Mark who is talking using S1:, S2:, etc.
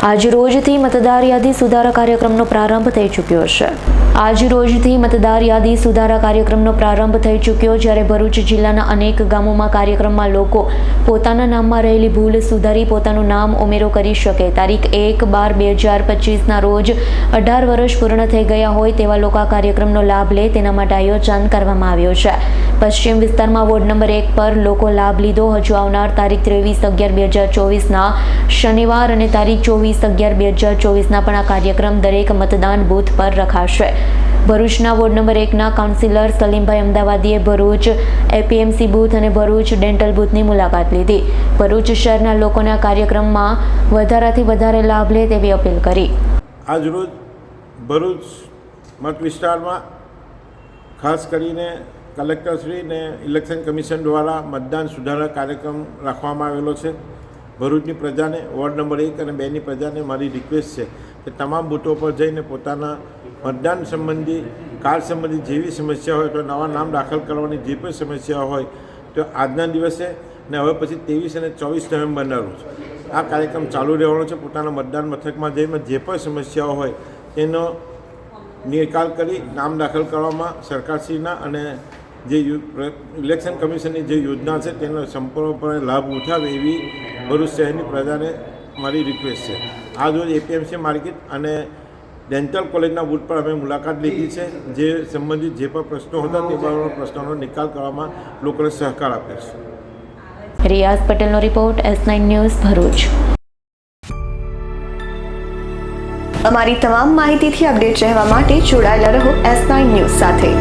S1: આજરોજથી મતદાર યાદી સુધારા કાર્યક્રમનો પ્રારંભ થઈ ચૂક્યો છે। આજરોજથી મતદાર યાદી સુધારા કાર્યક્રમનો પ્રારંભ થઈ ચૂક્યો, જ્યારે ભરૂચ જિલ્લાના અનેક ગામોમાં કાર્યક્રમમાં લોકો પોતાના નામમાં રહેલી ભૂલ સુધારી પોતાનું નામ ઉમેરો કરી શકે। તારીખ 1/12/2025ના રોજ 18 વર્ષ પૂર્ણ થઈ ગયા હોય તેવા લોકો આ કાર્યક્રમનો લાભ લે તેના માટે આયોજન કરવામાં આવ્યું છે। પશ્ચિમ વિસ્તારમાં વોર્ડ નંબર 1 પર લોકો લાભ લીધો। હજુ આવનાર તારીખ 23/11/2024ના શનિવાર અને તારીખ 24/11/2024ના પણ આ કાર્યક્રમ દરેક મતદાન બૂથ પર રખાશે। ભરૂચના વોર્ડ નંબર 1ના કાઉન્સિલર સલીમભાઈ અમદાવાદીએ ભરૂચ એપીએમસી બૂથ અને ભરૂચ ડેન્ટલ બૂથની મુલાકાત લીધી। ભરૂચ શહેરના લોકોને આ કાર્યક્રમમાં વધારાથી વધારે લાભ લે તેવી અપીલ કરી।
S2: આજરોજ ભરૂચ મત વિસ્તારમાં ખાસ કરીને કલેક્ટરશ્રી અને ઇલેક્શન કમિશન દ્વારા મતદાન સુધારા કાર્યક્રમ રાખવામાં આવેલો છે। ભરૂચની પ્રજાને વોર્ડ નંબર 1 અને 2ની પ્રજાને મારી રિક્વેસ્ટ છે કે તમામ બૂથો પર જઈને પોતાના મતદાન સંબંધી કાર્ડ સંબંધી જેવી સમસ્યા હોય તો નવા નામ દાખલ કરવાની જે પણ સમસ્યા હોય તો આજના દિવસે ને હવે પછી 23 અને 24 નવેમ્બરના રોજ આ કાર્યક્રમ ચાલુ રહેવાનો છે। પોતાના મતદાન મથકમાં જઈને જે પણ સમસ્યાઓ હોય તેનો નિકાલ કરી નામ દાખલ કરવામાં સરકારશ્રીના અને જે ઇલેક્શન કમિશનની જે યોજના છે તેનો સંપૂર્ણપણે લાભ ઉઠાવે એવી ભરૂચ શહેરની પ્રજાને મારી રિક્વેસ્ટ છે। આજ રોજ એપીએમસી માર્કેટ અને ડેન્ટલ કોલેજના બૂથ પર અમે મુલાકાત લીધી છે, જે સંબંધિત જે પણ પ્રશ્નો હતા તે પ્રશ્નોનો નિકાલ કરવામાં લોકોને સહકાર આપ્યો છે।
S1: રિયાઝ પટેલનો રિપોર્ટ, S9 ન્યૂઝ, ભરૂચ।
S3: અમારી તમામ માહિતીથી અપડેટ રહેવા માટે જોડાયેલા રહો S9 ન્યૂઝ સાથે।